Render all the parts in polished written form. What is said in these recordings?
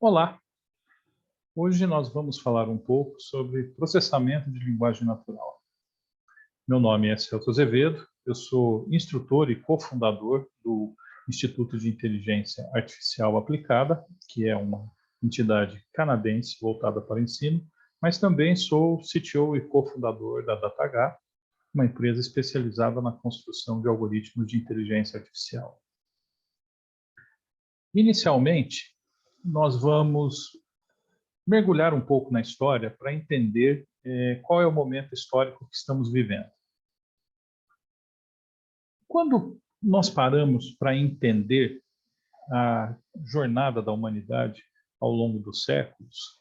Olá! Hoje nós vamos falar um pouco sobre processamento de linguagem natural. Meu nome é Celso Azevedo, eu sou instrutor e cofundador do Instituto de Inteligência Artificial Aplicada, que é uma entidade canadense voltada para o ensino, mas também sou CTO e cofundador da DataH, uma empresa especializada na construção de algoritmos de inteligência artificial. Inicialmente, nós vamos mergulhar um pouco na história para entender qual é o momento histórico que estamos vivendo. Quando nós paramos para entender a jornada da humanidade ao longo dos séculos,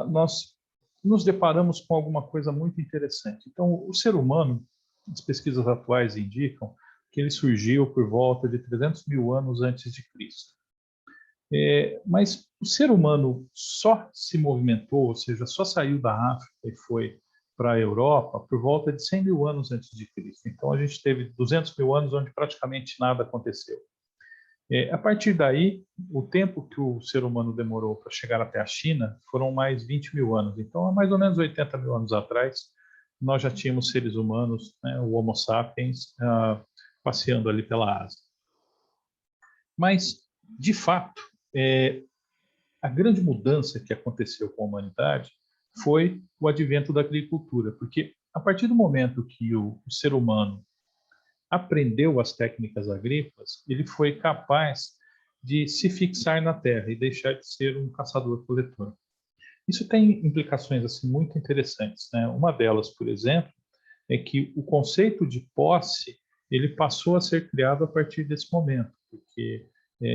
nós nos deparamos com alguma coisa muito interessante. Então, o ser humano, as pesquisas atuais indicam que ele surgiu por volta de 300 mil anos antes de Cristo. Mas o ser humano só se movimentou, ou seja, só saiu da África e foi para a Europa por volta de 100 mil anos antes de Cristo. Então, a gente teve 200 mil anos onde praticamente nada aconteceu. A partir daí, o tempo que o ser humano demorou para chegar até a China foram mais 20 mil anos. Então, há mais ou menos 80 mil anos atrás, nós já tínhamos seres humanos, né, o Homo sapiens, passeando ali pela Ásia. Mas, de fato, a grande mudança que aconteceu com a humanidade foi o advento da agricultura, porque a partir do momento que o ser humano aprendeu as técnicas agrícolas, ele foi capaz de se fixar na terra e deixar de ser um caçador-coletor. Isso tem implicações assim muito interessantes, né? Uma delas, por exemplo, é que o conceito de posse ele passou a ser criado a partir desse momento, porque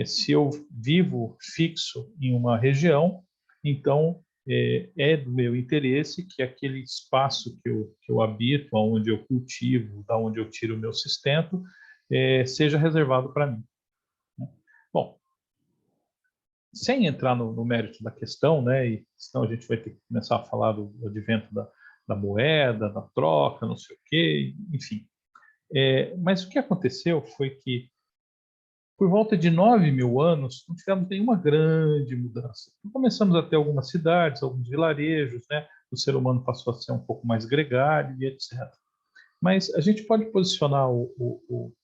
se eu vivo fixo em uma região, então é do meu interesse que aquele espaço que eu habito, onde eu cultivo, da onde eu tiro o meu sustento, seja reservado para mim. Né? Bom, sem entrar no mérito da questão, né, e senão a gente vai ter que começar a falar do advento da moeda, da troca, não sei o quê, enfim. Mas o que aconteceu foi que, por volta de 9 mil anos, não tivemos nenhuma grande mudança. Então, começamos a ter algumas cidades, alguns vilarejos, né? O ser humano passou a ser um pouco mais gregário e etc. Mas a gente pode posicionar o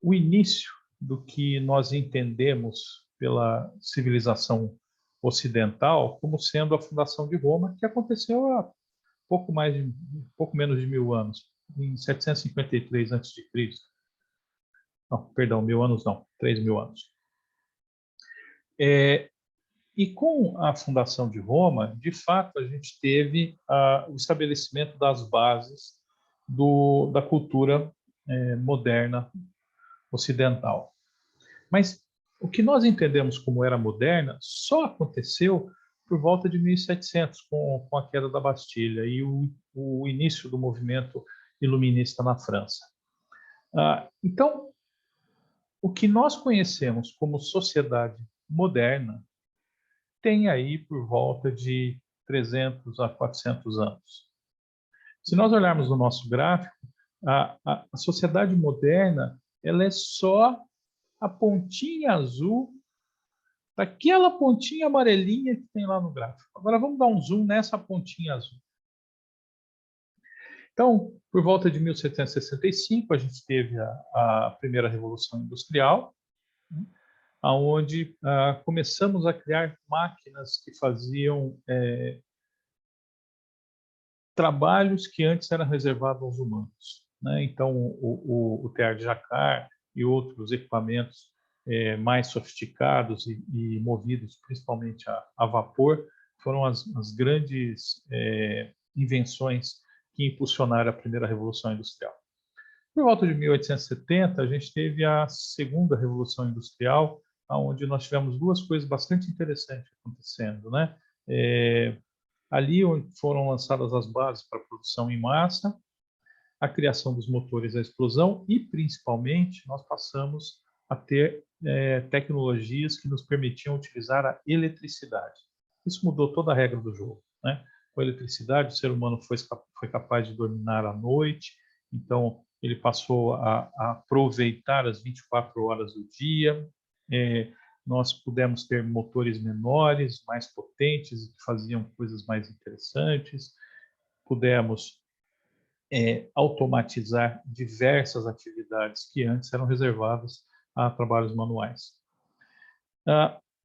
início do que nós entendemos pela civilização ocidental como sendo a fundação de Roma, que aconteceu há pouco menos de 1000 anos, em 753 a.C. Não, perdão, 1000 anos não, 3000 anos. E com a fundação de Roma, de fato, a gente teve o estabelecimento das bases da cultura moderna ocidental. Mas o que nós entendemos como era moderna só aconteceu por volta de 1700, com a queda da Bastilha e o início do movimento iluminista na França. Então, o que nós conhecemos como sociedade moderna tem aí por volta de 300 a 400 anos. Se nós olharmos no nosso gráfico, a sociedade moderna ela é só a pontinha azul daquela pontinha amarelinha que tem lá no gráfico. Agora vamos dar um zoom nessa pontinha azul. Então, por volta de 1765, a gente teve a primeira Revolução Industrial, onde começamos a criar máquinas que faziam trabalhos que antes eram reservados aos humanos. Né? Então, o tear de Jacquard e outros equipamentos mais sofisticados e movidos principalmente a vapor foram as grandes invenções que impulsionaram a primeira Revolução Industrial. Por volta de 1870, a gente teve a segunda Revolução Industrial, onde nós tivemos duas coisas bastante interessantes acontecendo. Né? Ali foram lançadas as bases para a produção em massa, a criação dos motores à explosão e, principalmente, nós passamos a ter tecnologias que nos permitiam utilizar a eletricidade. Isso mudou toda a regra do jogo. Né? Com a eletricidade, o ser humano foi capaz de dominar a noite, então ele passou a aproveitar as 24 horas do dia. nós pudemos ter motores menores, mais potentes, que faziam coisas mais interessantes, pudemos automatizar diversas atividades que antes eram reservadas a trabalhos manuais.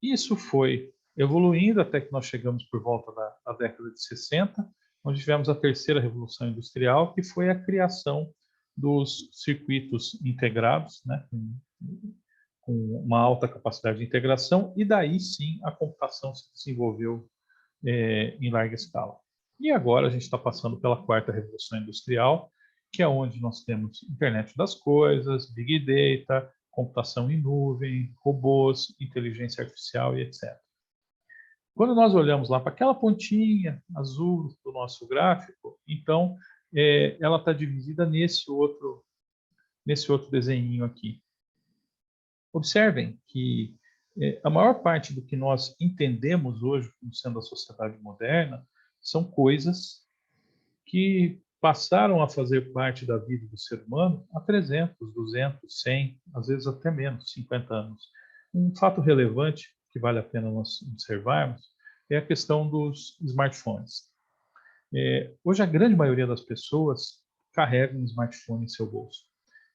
Isso foi evoluindo até que nós chegamos por volta da década de 60, onde tivemos a terceira revolução industrial, que foi a criação dos circuitos integrados, né, com uma alta capacidade de integração, e daí sim a computação se desenvolveu em larga escala. E agora a gente está passando pela quarta revolução industrial, que é onde nós temos internet das coisas, big data, computação em nuvem, robôs, inteligência artificial e etc. Quando nós olhamos lá para aquela pontinha azul do nosso gráfico, então ela está dividida nesse outro desenhinho aqui. Observem que a maior parte do que nós entendemos hoje como sendo a sociedade moderna são coisas que passaram a fazer parte da vida do ser humano há 300, 200, 100, às vezes até menos, 50 anos. Um fato relevante que vale a pena nós observarmos é a questão dos smartphones. Hoje a grande maioria das pessoas carrega um smartphone em seu bolso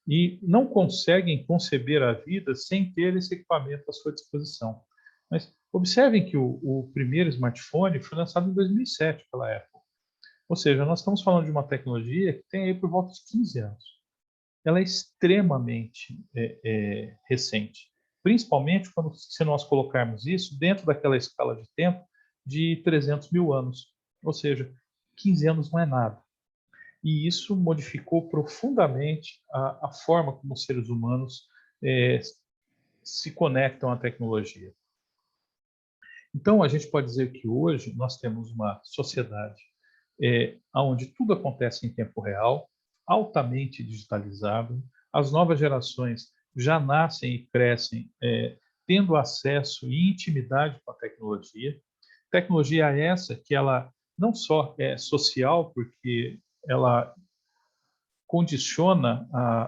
e não conseguem conceber a vida sem ter esse equipamento à sua disposição. Mas observem que o primeiro smartphone foi lançado em 2007 pela Apple. Ou seja, nós estamos falando de uma tecnologia que tem aí por volta de 15 anos. Ela é extremamente recente, principalmente se nós colocarmos isso dentro daquela escala de tempo de 300 mil anos. Ou seja, 15 anos não é nada. E isso modificou profundamente a forma como os seres humanos se conectam à tecnologia. Então, a gente pode dizer que hoje nós temos uma sociedade onde tudo acontece em tempo real, altamente digitalizado, as novas gerações já nascem e crescem tendo acesso e intimidade com a tecnologia. Tecnologia essa que ela não só é social, porque ela condiciona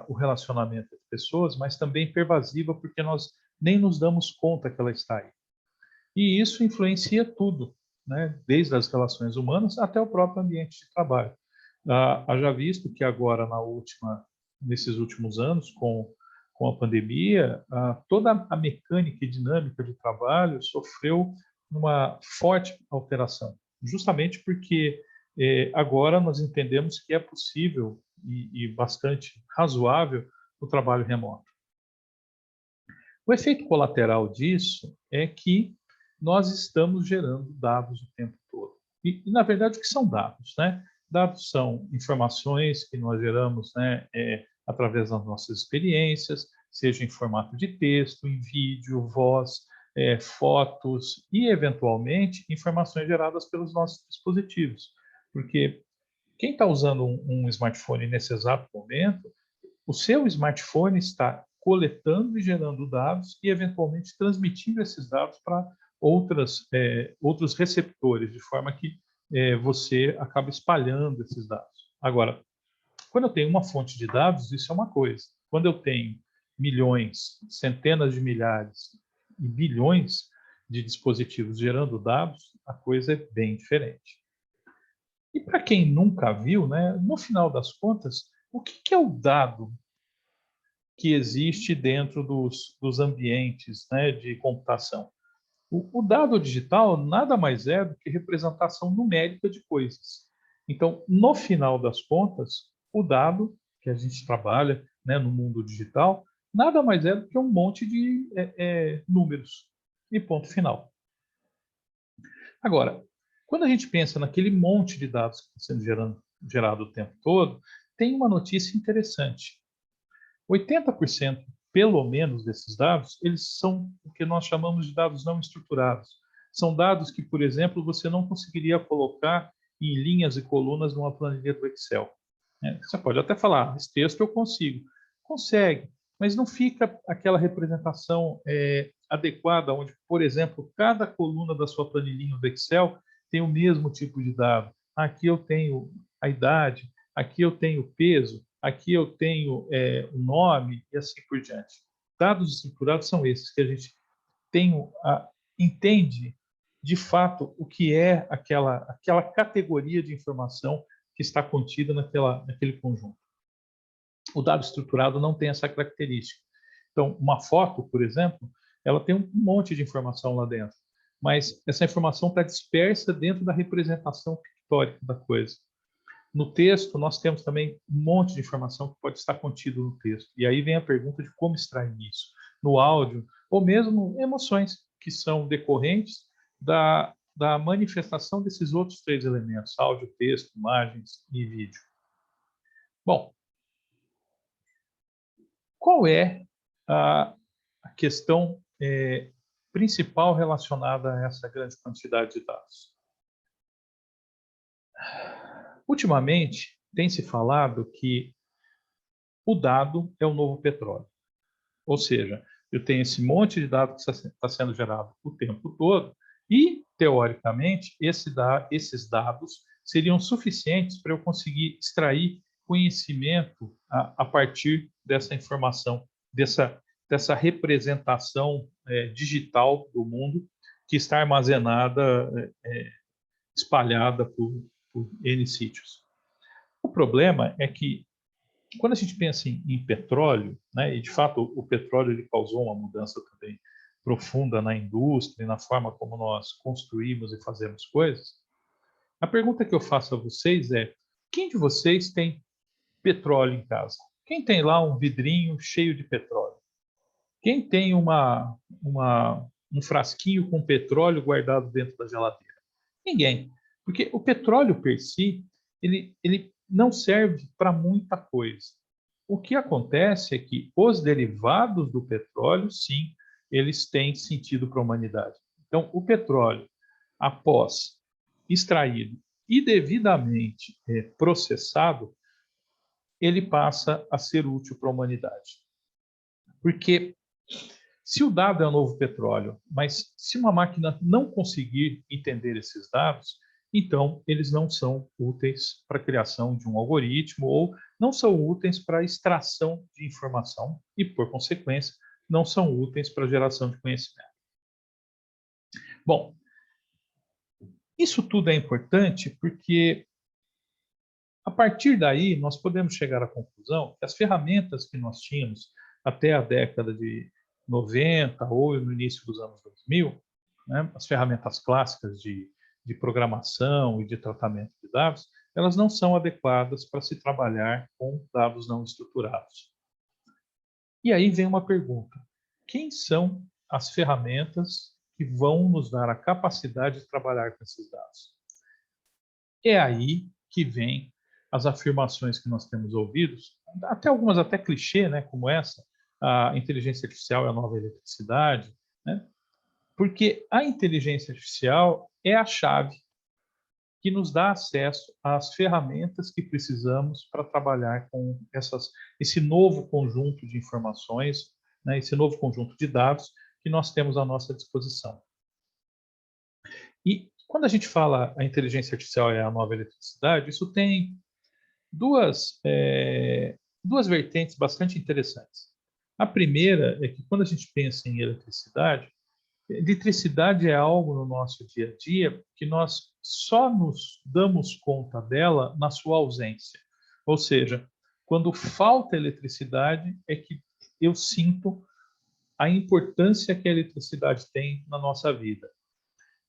o relacionamento das pessoas, mas também pervasiva, porque nós nem nos damos conta que ela está aí. E isso influencia tudo, né? Desde as relações humanas até o próprio ambiente de trabalho. Haja visto que agora, nesses últimos anos, com a pandemia, toda a mecânica e dinâmica de trabalho sofreu uma forte alteração, justamente porque agora nós entendemos que é possível e bastante razoável o trabalho remoto. O efeito colateral disso é que nós estamos gerando dados o tempo todo. E na verdade, o que são dados, né? Dados são informações que nós geramos, né, através das nossas experiências, seja em formato de texto, em vídeo, voz, fotos e, eventualmente, informações geradas pelos nossos dispositivos. Porque quem está usando um smartphone nesse exato momento, o seu smartphone está coletando e gerando dados e, eventualmente, transmitindo esses dados para outros receptores, de forma que você acaba espalhando esses dados. Agora, quando eu tenho uma fonte de dados, isso é uma coisa. Quando eu tenho milhões, centenas de milhares e bilhões de dispositivos gerando dados, a coisa é bem diferente. E para quem nunca viu, né, no final das contas, o que é o dado que existe dentro dos ambientes, né, de computação? O dado digital nada mais é do que representação numérica de coisas. Então, no final das contas, o dado que a gente trabalha, né, no mundo digital nada mais é do que um monte de números. E ponto final. Agora, quando a gente pensa naquele monte de dados que está sendo gerado o tempo todo, tem uma notícia interessante. 80%, pelo menos, desses dados, eles são o que nós chamamos de dados não estruturados. São dados que, por exemplo, você não conseguiria colocar em linhas e colunas numa planilha do Excel. Você pode até falar, esse texto eu consigo. Consegue, mas não fica aquela representação adequada, onde, por exemplo, cada coluna da sua planilhinha do Excel tem o mesmo tipo de dado. Aqui eu tenho a idade, aqui eu tenho o peso, aqui eu tenho o nome e assim por diante. Dados estruturados são esses que a gente entende de fato o que é aquela categoria de informação que está contida naquele conjunto. O dado estruturado não tem essa característica. Então, uma foto, por exemplo, ela tem um monte de informação lá dentro, mas essa informação está dispersa dentro da representação pictórica da coisa. No texto, nós temos também um monte de informação que pode estar contido no texto. E aí vem a pergunta de como extrair isso. No áudio, ou mesmo emoções que são decorrentes da manifestação desses outros três elementos: áudio, texto, imagens e vídeo. Bom, qual é a questão principal relacionada a essa grande quantidade de dados? Ultimamente, tem se falado que o dado é o novo petróleo. Ou seja, eu tenho esse monte de dados que está sendo gerado o tempo todo e, teoricamente, esses dados seriam suficientes para eu conseguir extrair conhecimento a partir dessa informação, dessa representação digital do mundo que está armazenada, espalhada por N sítios. O problema é que, quando a gente pensa em petróleo, né, e de fato o petróleo ele causou uma mudança também profunda na indústria e na forma como nós construímos e fazemos coisas, a pergunta que eu faço a vocês é: quem de vocês tem petróleo em casa? Quem tem lá um vidrinho cheio de petróleo? Quem tem um frasquinho com petróleo guardado dentro da geladeira? Ninguém. Porque o petróleo per si, ele não serve para muita coisa. O que acontece é que os derivados do petróleo, sim, eles têm sentido para a humanidade. Então, o petróleo, após extraído e devidamente processado, ele passa a ser útil para a humanidade. Porque se o dado é o novo petróleo, mas se uma máquina não conseguir entender esses dados, então eles não são úteis para a criação de um algoritmo ou não são úteis para a extração de informação e, por consequência, não são úteis para a geração de conhecimento. Bom, isso tudo é importante porque, a partir daí, nós podemos chegar à conclusão que as ferramentas que nós tínhamos até a década de 90 ou no início dos anos 2000, né, as ferramentas clássicas de programação e de tratamento de dados, elas não são adequadas para se trabalhar com dados não estruturados. E aí vem uma pergunta: quem são as ferramentas que vão nos dar a capacidade de trabalhar com esses dados? É aí que vem as afirmações que nós temos ouvido, até algumas até clichê, né, como essa: a inteligência artificial é a nova eletricidade, né? Porque a inteligência artificial é a chave que nos dá acesso às ferramentas que precisamos para trabalhar com esse novo conjunto de informações, né, esse novo conjunto de dados que nós temos à nossa disposição. E quando a gente fala a inteligência artificial é a nova eletricidade, isso tem duas vertentes bastante interessantes. A primeira é que, quando a gente pensa em eletricidade é algo no nosso dia a dia que nós só nos damos conta dela na sua ausência. Ou seja, quando falta eletricidade é que eu sinto a importância que a eletricidade tem na nossa vida.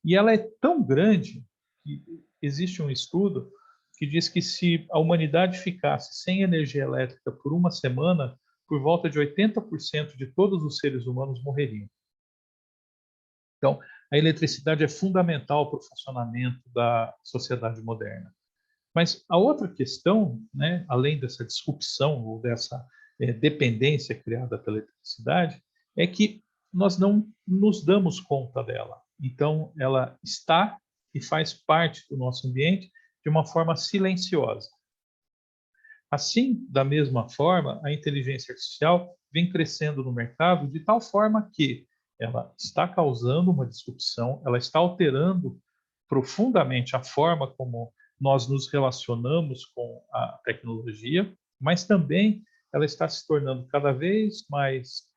E ela é tão grande que existe um estudo que diz que, se a humanidade ficasse sem energia elétrica por uma semana, por volta de 80% de todos os seres humanos morreriam. Então, a eletricidade é fundamental para o funcionamento da sociedade moderna. Mas a outra questão, né, além dessa disrupção ou dessa dependência criada pela eletricidade, é que nós não nos damos conta dela. Então, ela está e faz parte do nosso ambiente de uma forma silenciosa. Assim, da mesma forma, a inteligência artificial vem crescendo no mercado de tal forma que ela está causando uma disrupção, ela está alterando profundamente a forma como nós nos relacionamos com a tecnologia, mas também ela está se tornando cada vez mais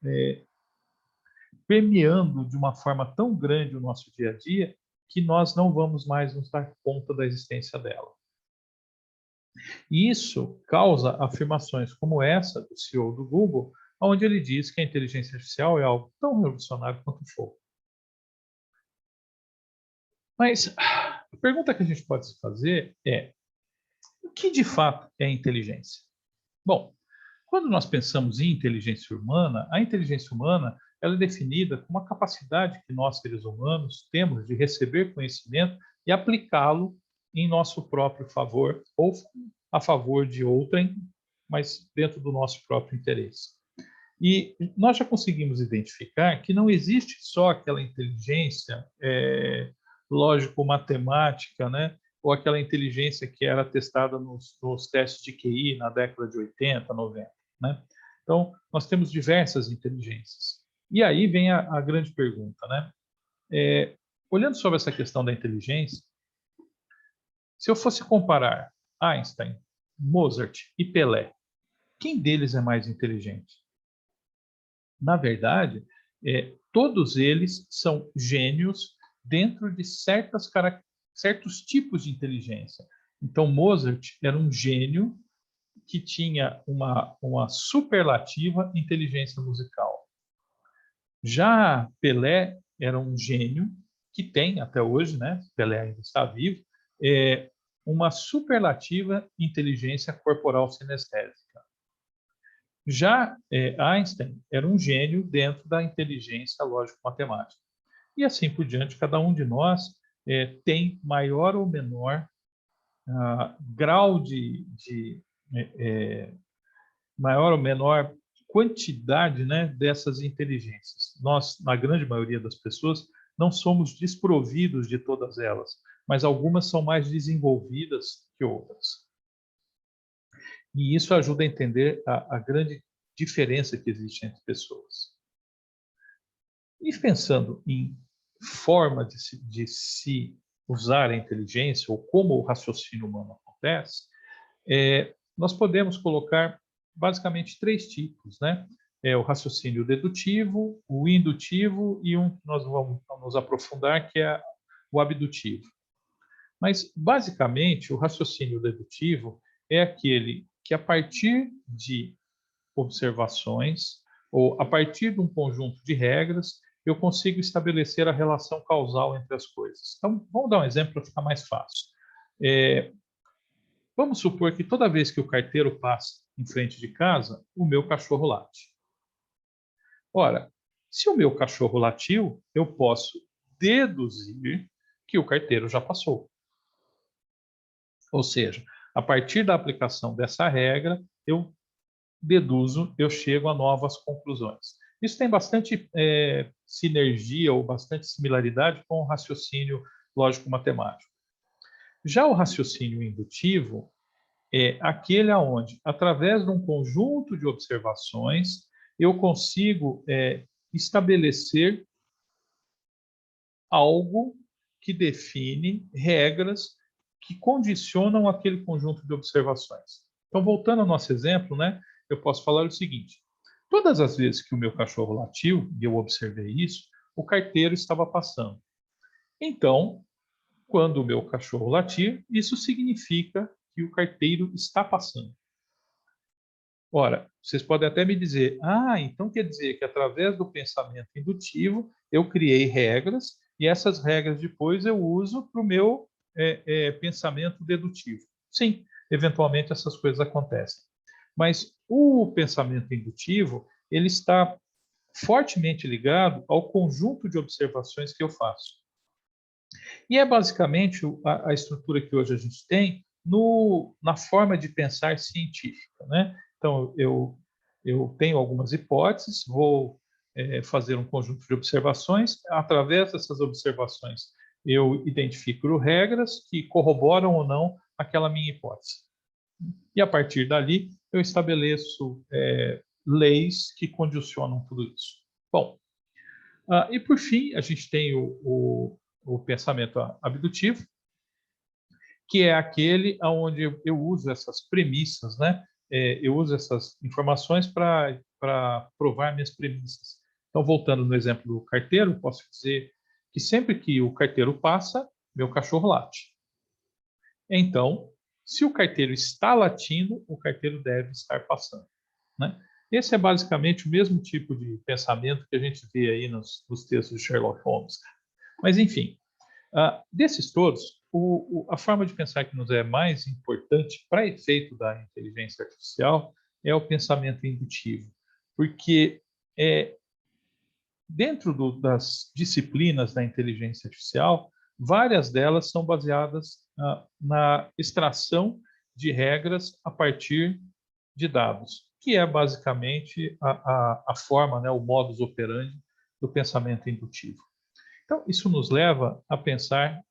permeando de uma forma tão grande o nosso dia a dia que nós não vamos mais nos dar conta da existência dela. E isso causa afirmações como essa do CEO do Google, onde ele diz que a inteligência artificial é algo tão revolucionário quanto o fogo. Mas a pergunta que a gente pode se fazer é: o que de fato é inteligência? Bom, quando nós pensamos em inteligência humana, a inteligência humana ela é definida como a capacidade que nós, seres humanos, temos de receber conhecimento e aplicá-lo em nosso próprio favor ou a favor de outrem, mas dentro do nosso próprio interesse. E nós já conseguimos identificar que não existe só aquela inteligência lógico-matemática, né? Ou aquela inteligência que era testada nos testes de QI na década de 80, 90. Né? Então, nós temos diversas inteligências. E aí vem a grande pergunta. Né? Olhando sobre essa questão da inteligência, se eu fosse comparar Einstein, Mozart e Pelé, quem deles é mais inteligente? Na verdade, todos eles são gênios dentro de certos tipos de inteligência. Então, Mozart era um gênio que tinha uma superlativa inteligência musical. Já Pelé era um gênio que tem, até hoje, né? Pelé ainda está vivo, uma superlativa inteligência corporal sinestésica. Já Einstein era um gênio dentro da inteligência lógico-matemática. E assim por diante, cada um de nós tem maior ou menor grau maior ou menor quantidade, né, dessas inteligências. Nós, na grande maioria das pessoas, não somos desprovidos de todas elas, mas algumas são mais desenvolvidas que outras. E isso ajuda a entender a grande diferença que existe entre pessoas. E pensando em forma de se usar a inteligência, ou como o raciocínio humano acontece, nós podemos colocar basicamente 3 tipos, né? O raciocínio dedutivo, o indutivo e um que nós vamos nos aprofundar, que é o abdutivo. Mas, basicamente, o raciocínio dedutivo é aquele que, a partir de observações ou a partir de um conjunto de regras, eu consigo estabelecer a relação causal entre as coisas. Então, vamos dar um exemplo para ficar mais fácil. Vamos supor que toda vez que o carteiro passa em frente de casa, o meu cachorro late. Ora, se o meu cachorro latiu, eu posso deduzir que o carteiro já passou. Ou seja, a partir da aplicação dessa regra, eu deduzo, eu chego a novas conclusões. Isso tem bastante sinergia ou bastante similaridade com o raciocínio lógico-matemático. Já o raciocínio indutivo é aquele aonde, através de um conjunto de observações, eu consigo estabelecer algo que define regras que condicionam aquele conjunto de observações. Então, voltando ao nosso exemplo, né, eu posso falar o seguinte: todas as vezes que o meu cachorro latiu, e eu observei isso, o carteiro estava passando. Então, quando o meu cachorro latir, isso significa que o carteiro está passando. Ora, vocês podem até me dizer, então quer dizer que através do pensamento indutivo eu criei regras e essas regras depois eu uso para o meu pensamento dedutivo. Sim, eventualmente essas coisas acontecem. Mas o pensamento indutivo, ele está fortemente ligado ao conjunto de observações que eu faço. E é basicamente a estrutura que hoje a gente tem na forma de pensar científica, né? Então, eu tenho algumas hipóteses, vou fazer um conjunto de observações. Através dessas observações, eu identifico regras que corroboram ou não aquela minha hipótese. E, a partir dali, eu estabeleço leis que condicionam tudo isso. Bom, e, por fim, a gente tem o pensamento abdutivo, que é aquele onde eu uso essas premissas, né? Eu uso essas informações para provar minhas premissas. Então, voltando no exemplo do carteiro, posso dizer que sempre que o carteiro passa, meu cachorro late. Então, se o carteiro está latindo, o carteiro deve estar passando, né? Esse é basicamente o mesmo tipo de pensamento que a gente vê aí nos textos de Sherlock Holmes. Mas, enfim, desses todos, a forma de pensar que nos é mais importante para efeito da inteligência artificial é o pensamento indutivo, porque dentro das disciplinas da inteligência artificial, várias delas são baseadas na extração de regras a partir de dados, que é basicamente a forma, né, o modus operandi do pensamento indutivo. Então, isso nos leva a pensar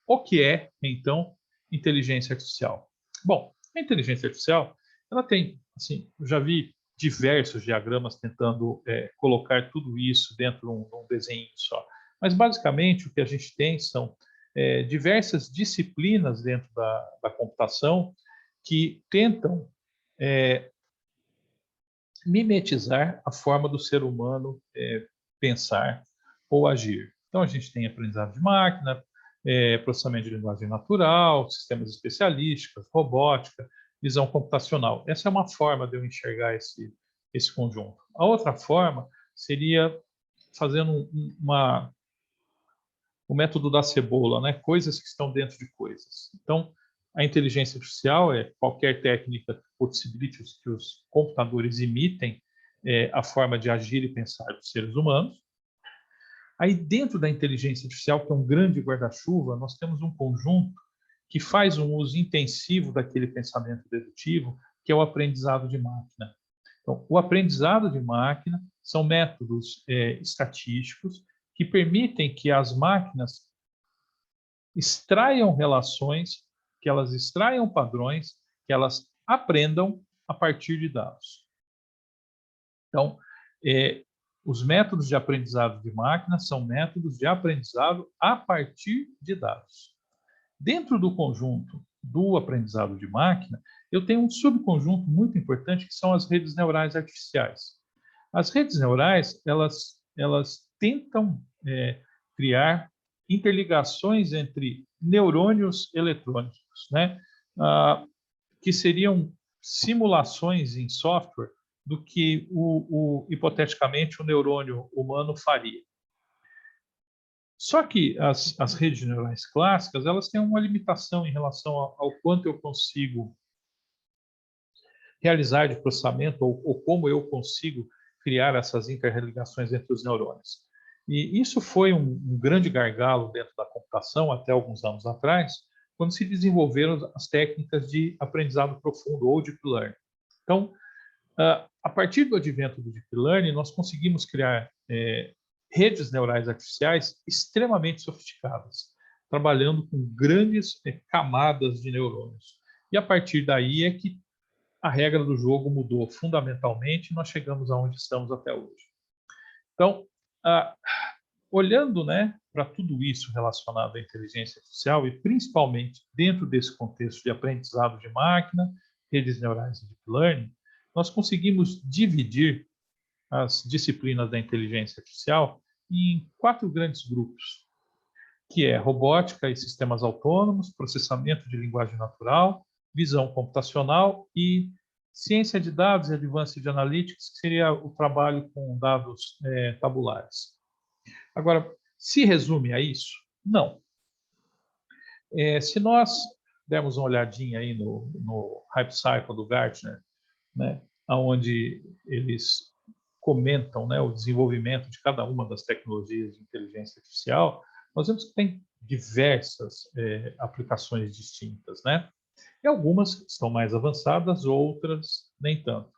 o que é, então, inteligência artificial. Bom, a inteligência artificial, ela tem, assim, eu já vi diversos diagramas tentando colocar tudo isso dentro de um desenho só. Mas, basicamente, o que a gente tem são diversas disciplinas dentro da computação que tentam mimetizar a forma do ser humano pensar ou agir. Então, a gente tem aprendizado de máquina, processamento de linguagem natural, sistemas especialísticos, robótica, visão computacional. Essa é uma forma de eu enxergar esse conjunto. A outra forma seria fazendo o método da cebola, né? Coisas que estão dentro de coisas. Então, a inteligência artificial é qualquer técnica que possibilite que os computadores imitem a forma de agir e pensar dos seres humanos. Aí, dentro da inteligência artificial, que é um grande guarda-chuva, nós temos um conjunto que faz um uso intensivo daquele pensamento dedutivo, que é o aprendizado de máquina. Então, o aprendizado de máquina são métodos estatísticos que permitem que as máquinas extraiam relações, que elas extraiam padrões, que elas aprendam a partir de dados. Então, os métodos de aprendizado de máquina são métodos de aprendizado a partir de dados. Dentro do conjunto do aprendizado de máquina, eu tenho um subconjunto muito importante que são as redes neurais artificiais. As redes neurais, elas tentam criar interligações entre neurônios eletrônicos, né? Que seriam simulações em software do que hipoteticamente o neurônio humano faria. Só que as redes neurais clássicas, elas têm uma limitação em relação ao quanto eu consigo realizar de processamento ou como eu consigo criar essas interligações entre os neurônios. E isso foi um grande gargalo dentro da computação até alguns anos atrás, quando se desenvolveram as técnicas de aprendizado profundo ou deep learning. Então, a partir do advento do deep learning, nós conseguimos criar redes neurais artificiais extremamente sofisticadas, trabalhando com grandes camadas de neurônios. E a partir daí é que a regra do jogo mudou fundamentalmente e nós chegamos aonde estamos até hoje. Então, olhando, né, para tudo isso relacionado à inteligência artificial e principalmente dentro desse contexto de aprendizado de máquina, redes neurais e deep learning, nós conseguimos dividir as disciplinas da inteligência artificial em 4 grandes grupos, que é robótica e sistemas autônomos, processamento de linguagem natural, visão computacional e ciência de dados e advanced analytics, que seria o trabalho com dados tabulares. Agora, se resume a isso? Não. Se nós dermos uma olhadinha aí no Hype Cycle do Gartner, né, onde eles comentam, né, o desenvolvimento de cada uma das tecnologias de inteligência artificial, nós vemos que tem diversas aplicações distintas, né? E algumas estão mais avançadas, outras nem tanto.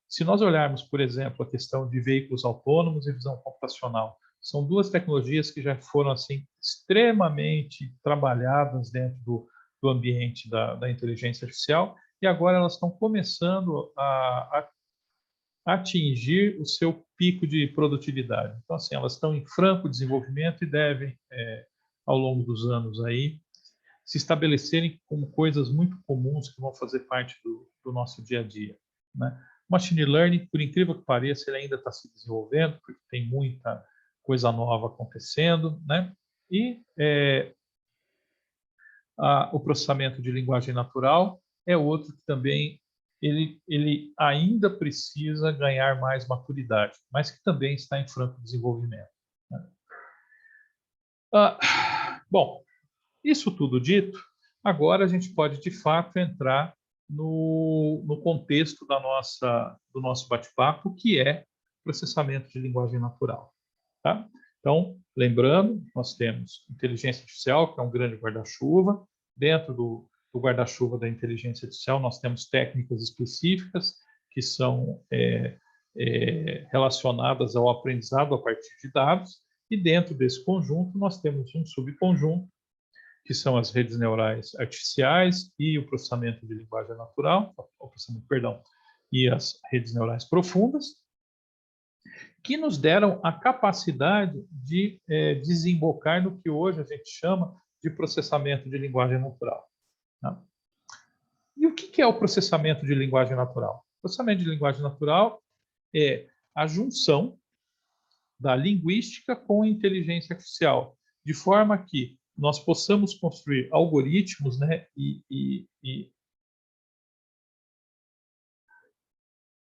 Se nós olharmos, por exemplo, a questão de veículos autônomos e visão computacional, são 2 tecnologias que já foram assim extremamente trabalhadas dentro do ambiente da inteligência artificial e agora elas estão começando a atingir o seu pico de produtividade. Então, assim, elas estão em franco desenvolvimento e devem, ao longo dos anos aí, se estabelecerem como coisas muito comuns que vão fazer parte do nosso dia a dia, né? Machine Learning, por incrível que pareça, ele ainda está se desenvolvendo, porque tem muita coisa nova acontecendo, né? E o processamento de linguagem natural é outro que também ele ainda precisa ganhar mais maturidade, mas que também está em franco desenvolvimento, né? Bom, isso tudo dito, agora a gente pode, de fato, entrar no contexto do nosso bate-papo, que é processamento de linguagem natural. Tá? Então, lembrando, nós temos inteligência artificial, que é um grande guarda-chuva. Dentro do guarda-chuva da inteligência artificial, nós temos técnicas específicas que são relacionadas ao aprendizado a partir de dados. E dentro desse conjunto, nós temos um subconjunto, que são as redes neurais artificiais e o processamento de linguagem natural, e as redes neurais profundas, que nos deram a capacidade de desembocar no que hoje a gente chama de processamento de linguagem natural. Tá? E o que é o processamento de linguagem natural? O processamento de linguagem natural é a junção da linguística com a inteligência artificial, de forma que nós possamos construir algoritmos, né, e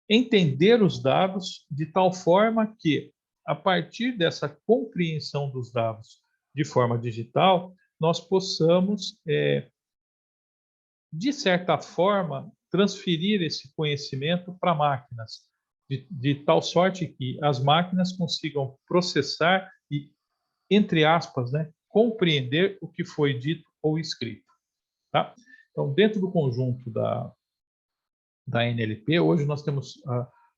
entender os dados de tal forma que, a partir dessa compreensão dos dados de forma digital, nós possamos, de certa forma, transferir esse conhecimento para máquinas, de tal sorte que as máquinas consigam processar e, entre aspas, né, compreender o que foi dito ou escrito. Tá? Então, dentro do conjunto da NLP, hoje nós temos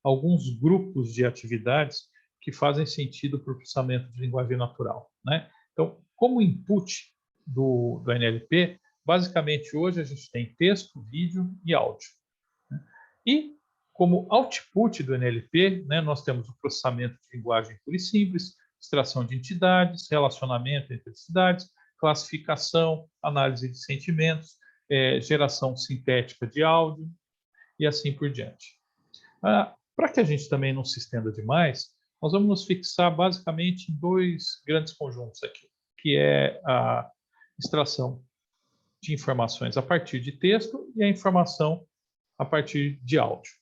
alguns grupos de atividades que fazem sentido para o processamento de linguagem natural, né? Então, como input do NLP, basicamente hoje a gente tem texto, vídeo e áudio, né? E como output do NLP, né, nós temos o processamento de linguagem pura e simples, extração de entidades, relacionamento entre entidades, classificação, análise de sentimentos, geração sintética de áudio, e assim por diante. Para que a gente também não se estenda demais, nós vamos nos fixar basicamente em dois grandes conjuntos aqui, que é a extração de informações a partir de texto e a informação a partir de áudio.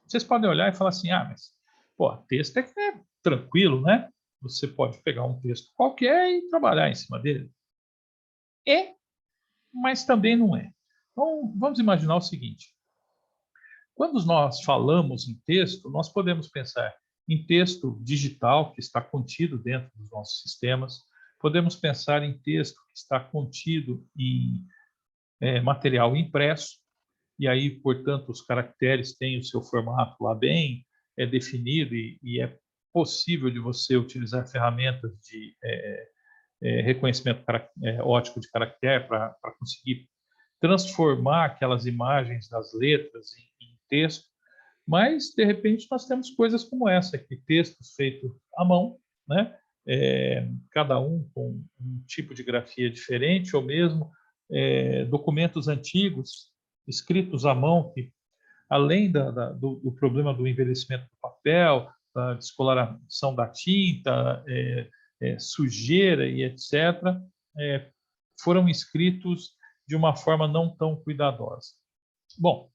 Vocês podem olhar e falar assim, mas texto é tranquilo, né? Você pode pegar um texto qualquer e trabalhar em cima dele. Mas também não é. Então, vamos imaginar o seguinte. Quando nós falamos em texto, nós podemos pensar em texto digital, que está contido dentro dos nossos sistemas, podemos pensar em texto que está contido em material impresso, e aí, portanto, os caracteres têm o seu formato lá bem definido e é possível de você utilizar ferramentas de reconhecimento óptico de caractere para conseguir transformar aquelas imagens das letras em texto, mas, de repente, nós temos coisas como essa aqui, textos feitos à mão, né? Cada um com um tipo de grafia diferente, ou mesmo documentos antigos, escritos à mão, que, além do problema do envelhecimento do papel, da descoloração da tinta, sujeira e etc., foram escritos de uma forma não tão cuidadosa. Bom,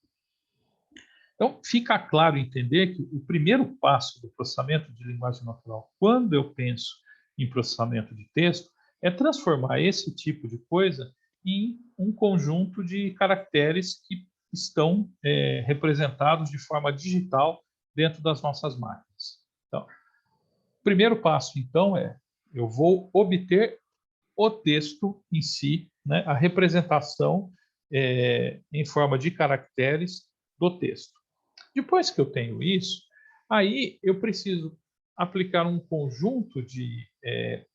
então fica claro entender que o primeiro passo do processamento de linguagem natural, quando eu penso em processamento de texto, é transformar esse tipo de coisa em um conjunto de caracteres que estão representados de forma digital dentro das nossas máquinas. Então, o primeiro passo, então, eu vou obter o texto em si, né, a representação em forma de caracteres do texto. Depois que eu tenho isso, aí eu preciso aplicar um conjunto de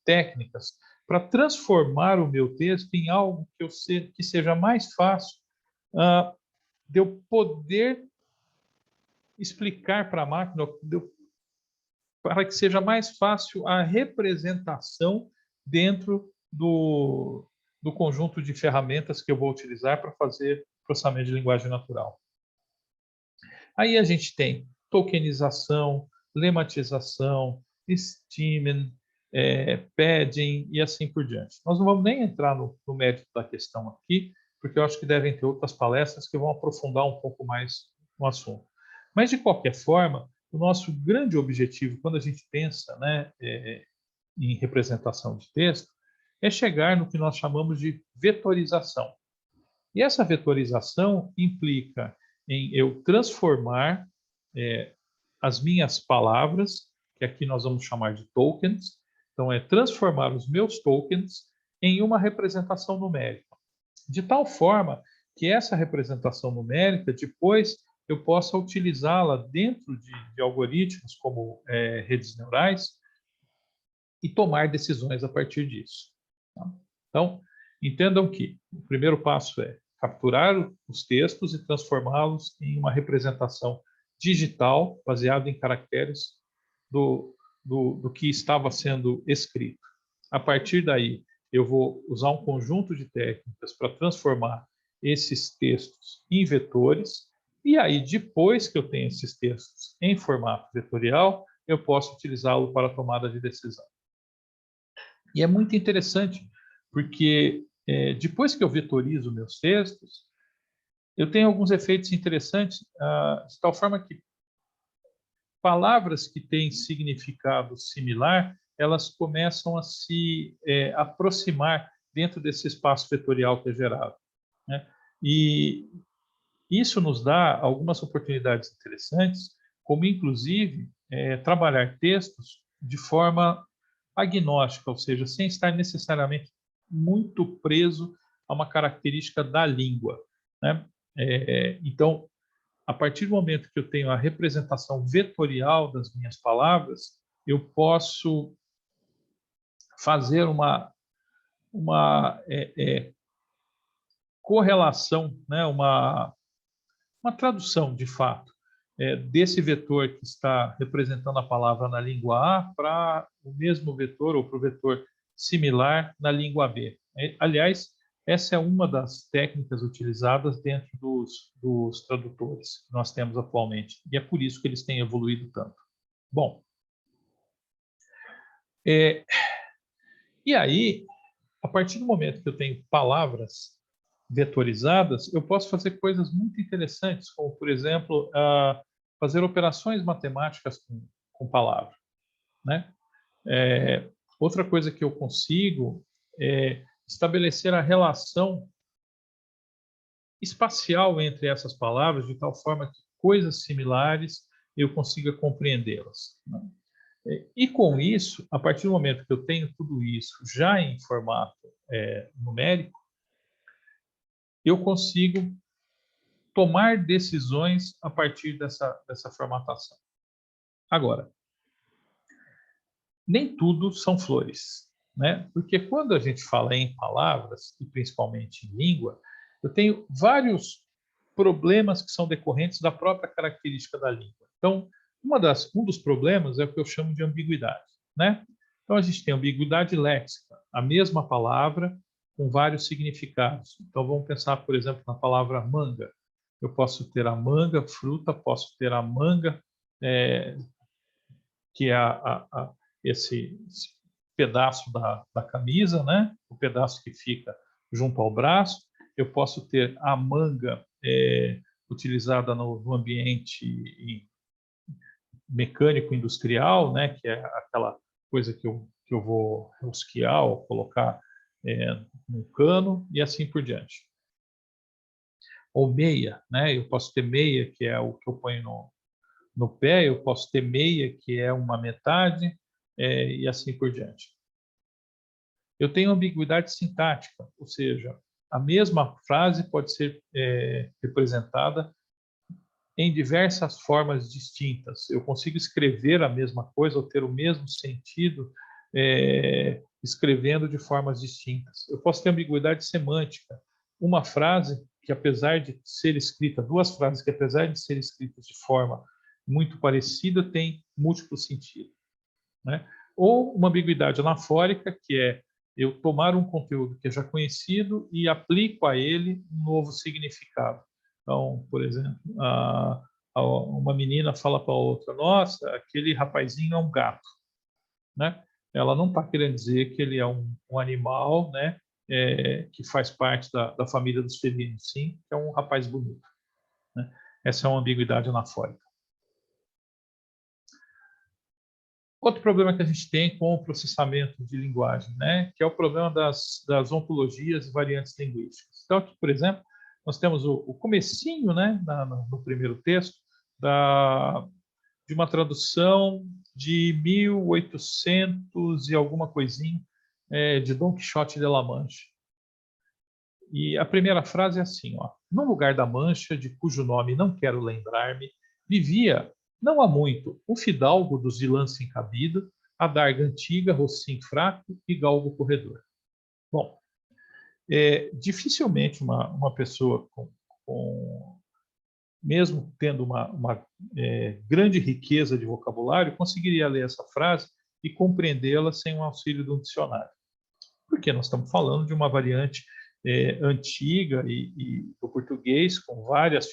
técnicas para transformar o meu texto em algo que seja mais fácil de eu poder explicar para a máquina, para que seja mais fácil a representação dentro do conjunto de ferramentas que eu vou utilizar para fazer processamento de linguagem natural. Aí a gente tem tokenização, lematização, steaming, padding e assim por diante. Nós não vamos nem entrar no mérito da questão aqui, porque eu acho que devem ter outras palestras que vão aprofundar um pouco mais no assunto. Mas, de qualquer forma, o nosso grande objetivo, quando a gente pensa, né, em representação de texto, é chegar no que nós chamamos de vetorização. E essa vetorização implica em eu transformar as minhas palavras, que aqui nós vamos chamar de tokens, então é transformar os meus tokens em uma representação numérica, de tal forma que essa representação numérica, depois eu possa utilizá-la dentro de algoritmos como redes neurais e tomar decisões a partir disso. Tá? Então, entendam que o primeiro passo é capturar os textos e transformá-los em uma representação digital, baseada em caracteres do que estava sendo escrito. A partir daí, eu vou usar um conjunto de técnicas para transformar esses textos em vetores, e aí, depois que eu tenho esses textos em formato vetorial, eu posso utilizá-lo para a tomada de decisão. E é muito interessante, porque depois que eu vetorizo meus textos, eu tenho alguns efeitos interessantes, de tal forma que palavras que têm significado similar, elas começam a se aproximar dentro desse espaço vetorial que é gerado, né? E isso nos dá algumas oportunidades interessantes, como inclusive trabalhar textos de forma agnóstica, ou seja, sem estar necessariamente muito preso a uma característica da língua, né? Então, a partir do momento que eu tenho a representação vetorial das minhas palavras, eu posso fazer uma correlação, né? uma tradução, de fato, desse vetor que está representando a palavra na língua A para o mesmo vetor ou para o vetor similar na língua B. Aliás, essa é uma das técnicas utilizadas dentro dos tradutores que nós temos atualmente, e é por isso que eles têm evoluído tanto. Bom, e aí, a partir do momento que eu tenho palavras vetorizadas, eu posso fazer coisas muito interessantes, como, por exemplo, fazer operações matemáticas com palavra, né? Outra coisa que eu consigo é estabelecer a relação espacial entre essas palavras, de tal forma que coisas similares eu consiga compreendê-las, né? E com isso, a partir do momento que eu tenho tudo isso já em formato numérico, eu consigo tomar decisões a partir dessa formatação. Agora, nem tudo são flores, né? Porque quando a gente fala em palavras, e principalmente em língua, eu tenho vários problemas que são decorrentes da própria característica da língua. Então, um dos problemas é o que eu chamo de ambiguidade, né? Então, a gente tem ambiguidade léxica, a mesma palavra com vários significados. Então, vamos pensar, por exemplo, na palavra manga. Eu posso ter a manga, fruta, posso ter a manga, que é esse pedaço da camisa, né? O pedaço que fica junto ao braço. Eu posso ter a manga utilizada no ambiente mecânico industrial, né? Que é aquela coisa que eu vou rosquear ou colocar no cano e assim por diante. Ou meia, né? Eu posso ter meia, que é o que eu ponho no pé, eu posso ter meia, que é uma metade, e assim por diante. Eu tenho ambiguidade sintática, ou seja, a mesma frase pode ser representada em diversas formas distintas. Eu consigo escrever a mesma coisa ou ter o mesmo sentido escrevendo de formas distintas. Eu posso ter ambiguidade semântica. Uma frase que, apesar de ser escrita, duas frases que, apesar de ser escritas de forma muito parecida, tem múltiplo sentido, né? Ou uma ambiguidade anafórica, que é eu tomar um conteúdo que é já conhecido e aplico a ele um novo significado. Então, por exemplo, a uma menina fala para outra, nossa, aquele rapazinho é um gato, né? Ela não está querendo dizer que ele é um animal, né? Que faz parte da família dos felinos, sim, que é um rapaz bonito, né? Essa é uma ambiguidade anafórica. Outro problema que a gente tem com o processamento de linguagem, né, que é o problema das ontologias e variantes linguísticas. Então, aqui, por exemplo, nós temos o comecinho, né, no primeiro texto, de uma tradução de 1800 e alguma coisinha, de Dom Quixote de La Mancha. E a primeira frase é assim, ó: "No lugar da Mancha, de cujo nome não quero lembrar-me, vivia, não há muito, um fidalgo dos de lança encabido, adarga antiga, rocim fraco e galgo corredor." Bom, dificilmente uma pessoa mesmo tendo uma grande riqueza de vocabulário, conseguiria ler essa frase e compreendê-la sem o auxílio de um dicionário. Porque nós estamos falando de uma variante antiga e do português com várias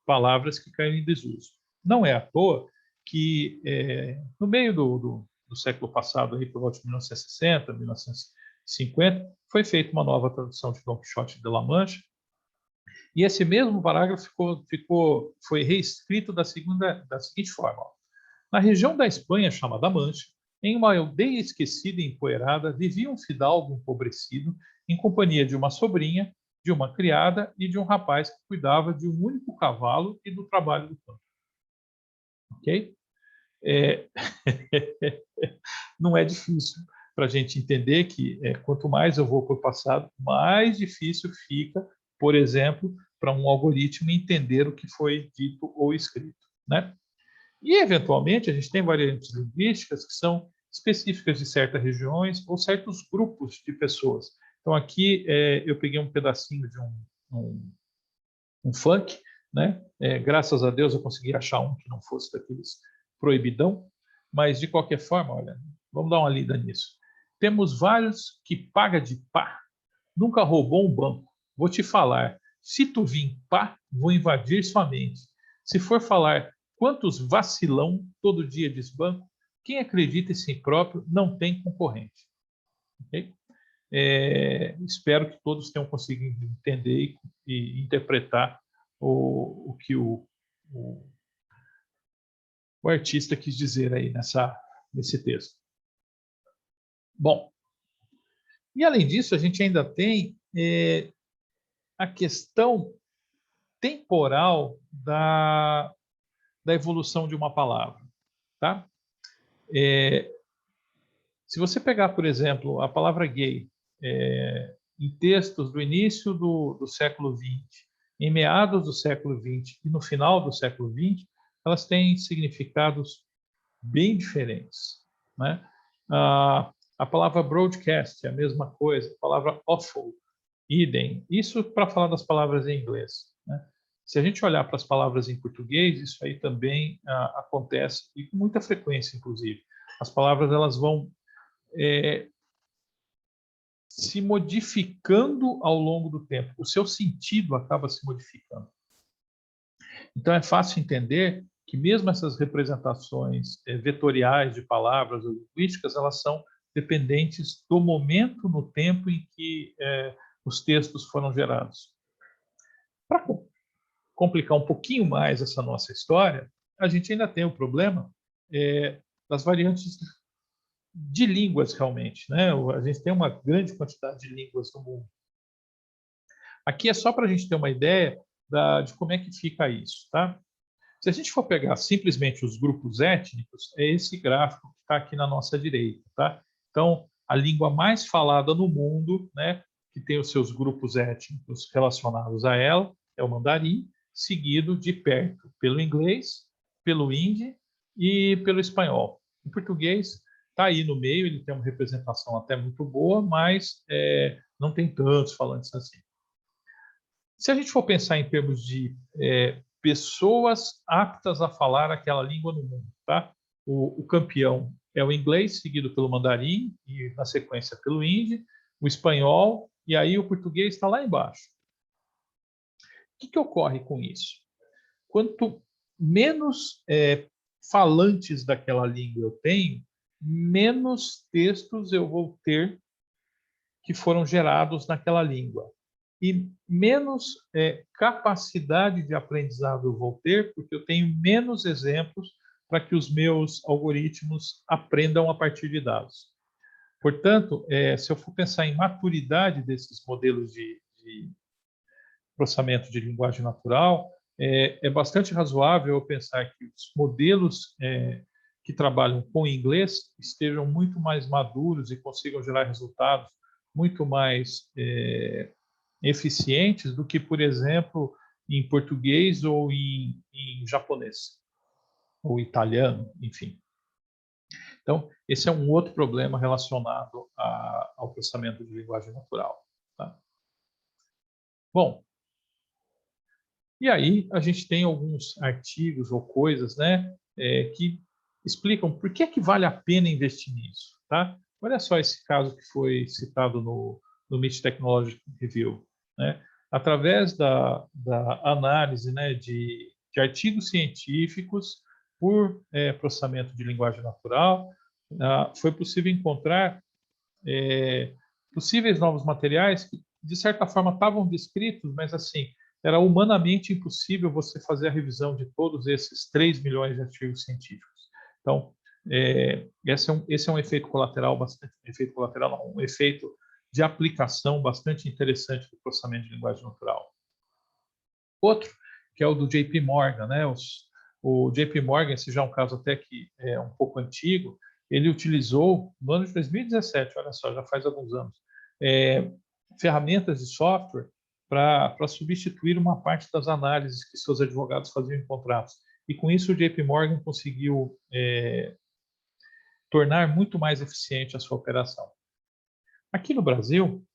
palavras que caíram em desuso. Não é à toa que no meio do século passado, aí por volta de 1960, 1950, foi feita uma nova tradução de Dom Quixote de La Mancha, e esse mesmo parágrafo foi reescrito da seguinte forma: ó: "Na região da Espanha chamada Mancha, em uma aldeia esquecida e empoeirada, vivia um fidalgo empobrecido em companhia de uma sobrinha, de uma criada e de um rapaz que cuidava de um único cavalo e do trabalho do campo." Ok? É... Não é difícil para a gente entender que quanto mais eu vou para o passado, mais difícil fica, por exemplo, para um algoritmo entender o que foi dito ou escrito, né? E, eventualmente, a gente tem variantes linguísticas que são específicas de certas regiões ou certos grupos de pessoas. Então, aqui eu peguei um pedacinho de um funk, né? Graças a Deus eu consegui achar um que não fosse daqueles proibidão, mas, de qualquer forma, olha, vamos dar uma lida nisso. Temos vários que paga de pá, nunca roubou um banco. Vou te falar, se tu vir pá, vou invadir sua mente. Se for falar quantos vacilão todo dia desbanco, quem acredita em si próprio não tem concorrente. Okay? Espero que todos tenham conseguido entender e interpretar o que o artista quis dizer aí nesse texto. Bom, e além disso, a gente ainda tem a questão temporal da evolução de uma palavra, tá? Se você pegar, por exemplo, a palavra gay em textos do início do século XX, em meados do século XX e no final do século XX, elas têm significados bem diferentes, né? A palavra broadcast é a mesma coisa, a palavra awful, idem. Isso para falar das palavras em inglês, né? Se a gente olhar para as palavras em português, isso aí também acontece, e com muita frequência, inclusive. As palavras elas vão se modificando ao longo do tempo. O seu sentido acaba se modificando. Então, é fácil entender que mesmo essas representações vetoriais de palavras ou linguísticas, elas são dependentes do momento no tempo em que os textos foram gerados. Para complicar um pouquinho mais essa nossa história, a gente ainda tem o problema das variantes de línguas, realmente, né? A gente tem uma grande quantidade de línguas no mundo. Aqui é só para a gente ter uma ideia de como é que fica isso, tá? Se a gente for pegar simplesmente os grupos étnicos, é esse gráfico que está aqui na nossa direita, tá? Então, a língua mais falada no mundo, né, que tem os seus grupos étnicos relacionados a ela, é o mandarim, seguido de perto pelo inglês, pelo hindi e pelo espanhol. O português está aí no meio, ele tem uma representação até muito boa, mas não tem tantos falantes assim. Se a gente for pensar em termos de pessoas aptas a falar aquela língua no mundo, tá? O campeão é o inglês, seguido pelo mandarim e, na sequência, pelo hindi, o espanhol, e aí o português está lá embaixo. O que ocorre com isso? quanto menos falantes daquela língua eu tenho, menos textos eu vou ter que foram gerados naquela língua. E menos capacidade de aprendizado eu vou ter, porque eu tenho menos exemplos para que os meus algoritmos aprendam a partir de dados. Portanto, se eu for pensar em maturidade desses modelos de processamento de linguagem natural, é bastante razoável eu pensar que os modelos que trabalham com inglês estejam muito mais maduros e consigam gerar resultados muito mais eficientes do que, por exemplo, em português ou em japonês, ou italiano, enfim. Então, esse é um outro problema relacionado ao processamento de linguagem natural. Tá? Bom, e aí a gente tem alguns artigos ou coisas, né, que explicam por que vale a pena investir nisso. Tá? Olha só esse caso que foi citado no MIT Technology Review. Né? Através da análise, né, de artigos científicos por processamento de linguagem natural, foi possível encontrar possíveis novos materiais que, de certa forma, estavam descritos, mas assim, era humanamente impossível você fazer a revisão de todos esses 3 milhões de artigos científicos. Então, esse é um efeito colateral um efeito de aplicação bastante interessante do processamento de linguagem natural. Outro, que é o do JP Morgan, né? O JP Morgan, esse já é um caso até que é um pouco antigo, ele utilizou, no ano de 2017, olha só, já faz alguns anos, ferramentas de software para substituir uma parte das análises que seus advogados faziam em contratos. E com isso o JP Morgan conseguiu tornar muito mais eficiente a sua operação. Aqui no Brasil,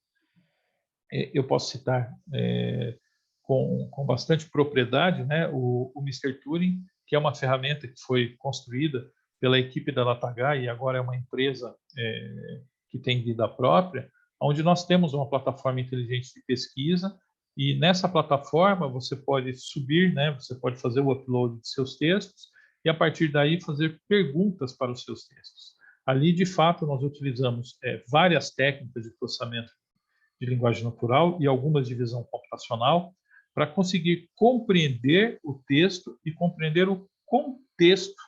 eu posso citar com bastante propriedade, né, o Mr. Turing, que é uma ferramenta que foi construída pela equipe da DataH e agora é uma empresa que tem vida própria, onde nós temos uma plataforma inteligente de pesquisa e nessa plataforma você pode subir, né, você pode fazer o upload de seus textos e a partir daí fazer perguntas para os seus textos. Ali, de fato, nós utilizamos várias técnicas de processamento de linguagem natural e algumas de visão computacional para conseguir compreender o texto e compreender o contexto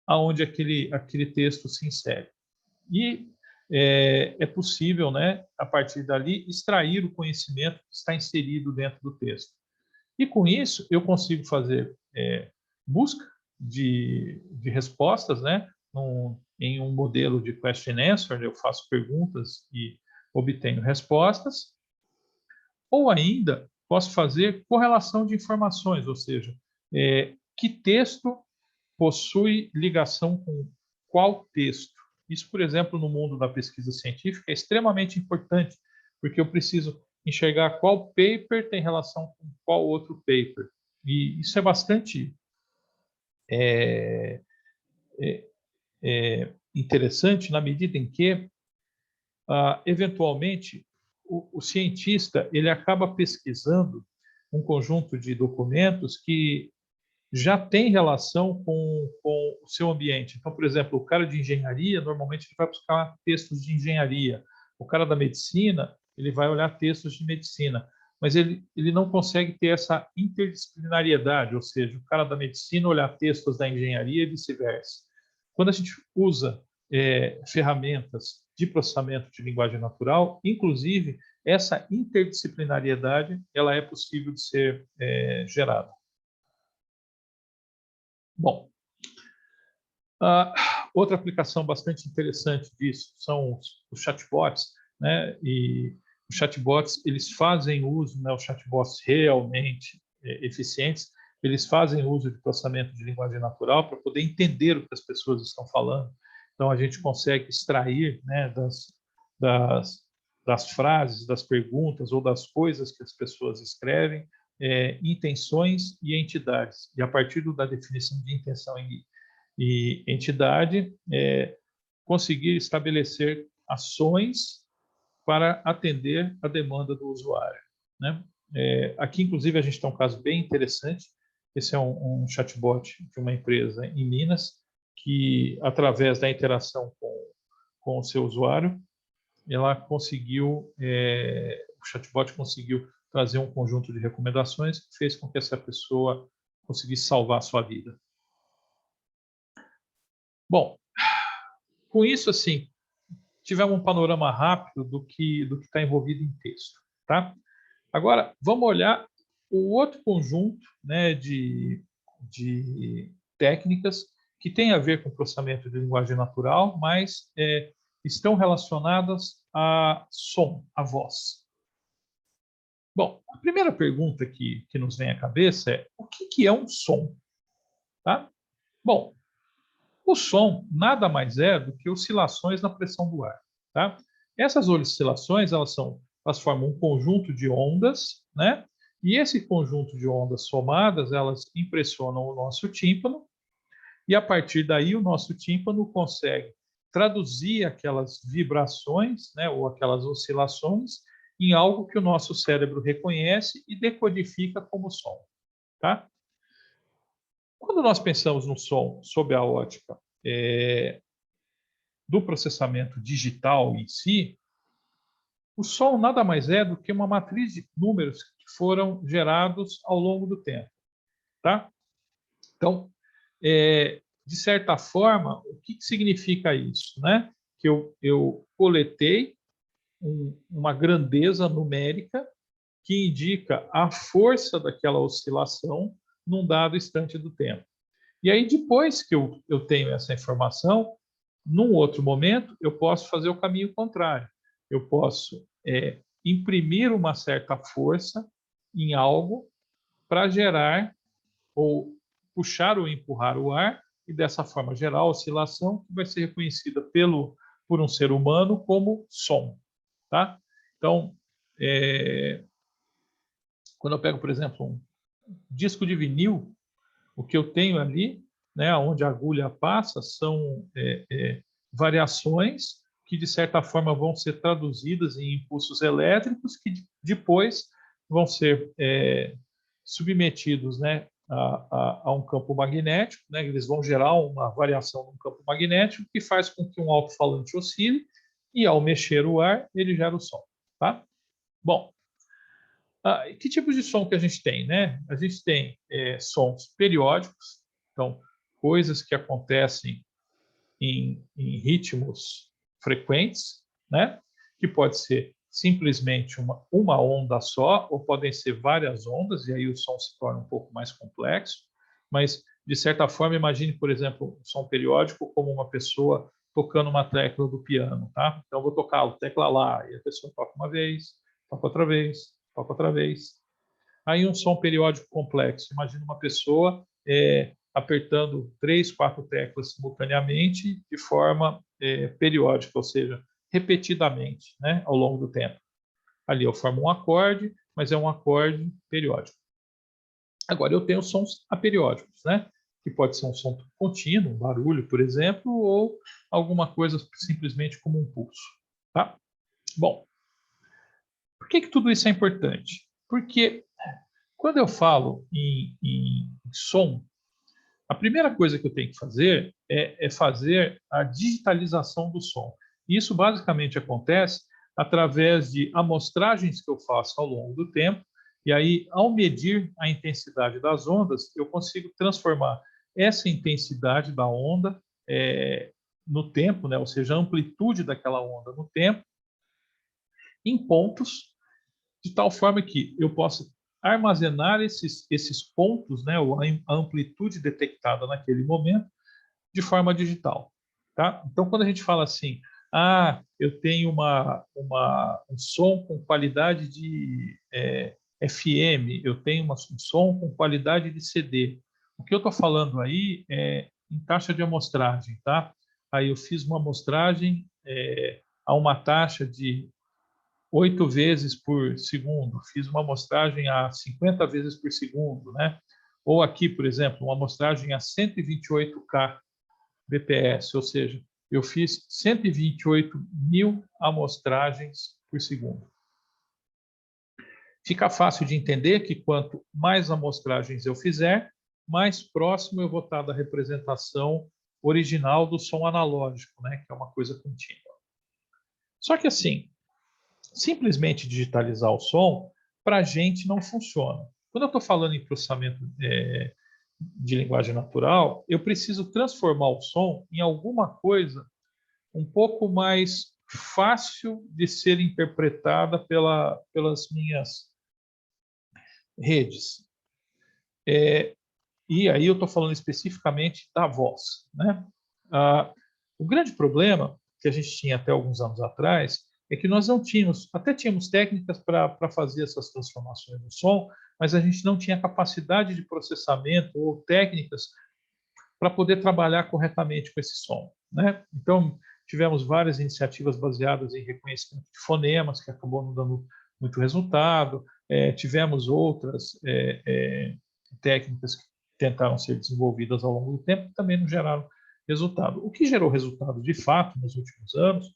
aonde aquele texto se insere. E é possível, né, a partir dali, extrair o conhecimento que está inserido dentro do texto. E com isso, eu consigo fazer busca de respostas, né, em um modelo de question answer, eu faço perguntas e obtenho respostas, ou ainda posso fazer correlação de informações, ou seja, que texto possui ligação com qual texto. Isso, por exemplo, no mundo da pesquisa científica é extremamente importante, porque eu preciso enxergar qual paper tem relação com qual outro paper. E isso é bastante interessante na medida em que, eventualmente, o cientista ele acaba pesquisando um conjunto de documentos que já tem relação com o seu ambiente. Então, por exemplo, o cara de engenharia, normalmente ele vai buscar textos de engenharia. O cara da medicina, ele vai olhar textos de medicina. Mas ele não consegue ter essa interdisciplinariedade, ou seja, o cara da medicina olhar textos da engenharia e vice-versa. Quando a gente usa ferramentas de processamento de linguagem natural, inclusive, essa interdisciplinariedade ela é possível de ser gerada. Bom, outra aplicação bastante interessante disso são os chatbots, né? E os chatbots, eles fazem uso, né, os chatbots realmente eficientes, eles fazem uso de processamento de linguagem natural para poder entender o que as pessoas estão falando. Então, a gente consegue extrair, né, das frases, das perguntas ou das coisas que as pessoas escrevem, intenções e entidades. E a partir da definição de intenção e entidade, conseguir estabelecer ações para atender a demanda do usuário. Né? Aqui, inclusive, a gente tem um caso bem interessante, Esse é um chatbot de uma empresa em Minas, que, através da interação com o seu usuário, o chatbot conseguiu trazer um conjunto de recomendações que fez com que essa pessoa conseguisse salvar a sua vida. Bom, com isso, assim, tivemos um panorama rápido do que está envolvido em texto, tá? Agora, vamos olhar o outro conjunto, né, de técnicas que tem a ver com processamento de linguagem natural, mas estão relacionadas a som, a voz. Bom, a primeira pergunta que nos vem à cabeça é: o que é um som? Tá? Bom, o som nada mais é do que oscilações na pressão do ar. Tá? Essas oscilações elas formam um conjunto de ondas, né? E esse conjunto de ondas somadas elas impressionam o nosso tímpano, e a partir daí o nosso tímpano consegue traduzir aquelas vibrações, né, ou aquelas oscilações em algo que o nosso cérebro reconhece e decodifica como som. Tá? Quando nós pensamos no som sob a ótica do processamento digital em si, o som nada mais é do que uma matriz de números que foram gerados ao longo do tempo. Tá? Então, de certa forma, o que significa isso? Né? Que eu coletei uma grandeza numérica que indica a força daquela oscilação num dado instante do tempo. E aí, depois que eu tenho essa informação, num outro momento, eu posso fazer o caminho contrário. Eu posso imprimir uma certa força em algo para gerar ou puxar ou empurrar o ar e, dessa forma, gerar a oscilação que vai ser reconhecida por um ser humano como som. Tá? Então, quando eu pego, por exemplo, um disco de vinil, o que eu tenho ali, né, onde a agulha passa, são variações que, de certa forma, vão ser traduzidas em impulsos elétricos que depois vão ser submetidos, né, a um campo magnético, né, eles vão gerar uma variação no campo magnético que faz com que um alto-falante oscile e, ao mexer o ar, ele gera o som. Tá? Bom, que tipos de som que a gente tem? Né? A gente tem sons periódicos, então, coisas que acontecem em ritmos frequentes, né? Que pode ser simplesmente uma onda só, ou podem ser várias ondas, e aí o som se torna um pouco mais complexo. Mas, de certa forma, imagine, por exemplo, um som periódico como uma pessoa tocando uma tecla do piano. Tá? Então, eu vou tocar a tecla lá, e a pessoa toca uma vez, toca outra vez, toca outra vez. Aí um som periódico complexo. Imagina uma pessoa apertando 3, 4 teclas simultaneamente de forma periódica, ou seja, repetidamente, né, ao longo do tempo. Ali eu formo um acorde, mas é um acorde periódico. Agora, eu tenho sons aperiódicos, né, que pode ser um som contínuo, um barulho, por exemplo, ou alguma coisa simplesmente como um pulso. Tá? Bom, por que tudo isso é importante? Porque quando eu falo em som, a primeira coisa que eu tenho que fazer é fazer a digitalização do som. Isso basicamente acontece através de amostragens que eu faço ao longo do tempo, e aí, ao medir a intensidade das ondas, eu consigo transformar essa intensidade da onda no tempo, né? Ou seja, a amplitude daquela onda no tempo, em pontos, de tal forma que eu possa armazenar esses pontos, né, ou a amplitude detectada naquele momento, de forma digital. Tá? Então, quando a gente fala assim, eu tenho um som com qualidade de FM, eu tenho um som com qualidade de CD. O que eu estou falando aí é em taxa de amostragem. Tá? Aí eu fiz uma amostragem a uma taxa de 8 vezes por segundo, fiz uma amostragem a 50 vezes por segundo, né? Ou aqui, por exemplo, uma amostragem a 128K bps, ou seja, eu fiz 128 mil amostragens por segundo. Fica fácil de entender que quanto mais amostragens eu fizer, mais próximo eu vou estar da representação original do som analógico, né, que é uma coisa contínua. Só que assim, simplesmente digitalizar o som, para a gente não funciona. Quando eu estou falando em processamento de linguagem natural, eu preciso transformar o som em alguma coisa um pouco mais fácil de ser interpretada pelas minhas redes. E aí eu estou falando especificamente da voz, né? O grande problema que a gente tinha até alguns anos atrás é que nós não tínhamos, até tínhamos técnicas para fazer essas transformações no som, mas a gente não tinha capacidade de processamento ou técnicas para poder trabalhar corretamente com esse som, né? Então, tivemos várias iniciativas baseadas em reconhecimento de fonemas, que acabou não dando muito resultado. Tivemos outras técnicas que tentaram ser desenvolvidas ao longo do tempo e também não geraram resultado. O que gerou resultado, de fato, nos últimos anos,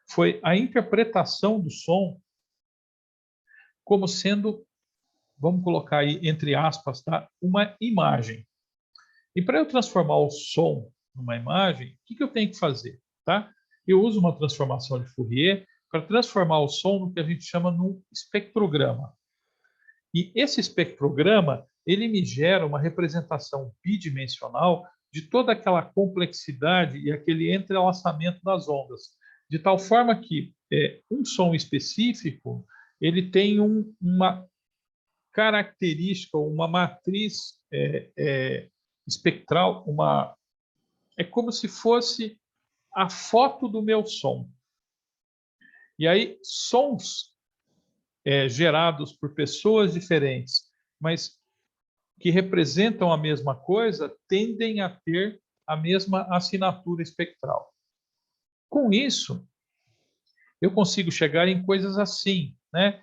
foi a interpretação do som como sendo, vamos colocar aí entre aspas, tá, uma imagem. E para eu transformar o som numa imagem, o que eu tenho que fazer? Tá? Eu uso uma transformação de Fourier para transformar o som no que a gente chama de espectrograma. E esse espectrograma, ele me gera uma representação bidimensional de toda aquela complexidade e aquele entrelaçamento das ondas, de tal forma que um som específico ele tem uma característica, uma matriz espectral, é como se fosse a foto do meu som. E aí, sons gerados por pessoas diferentes, mas que representam a mesma coisa, tendem a ter a mesma assinatura espectral. Com isso, eu consigo chegar em coisas assim, né?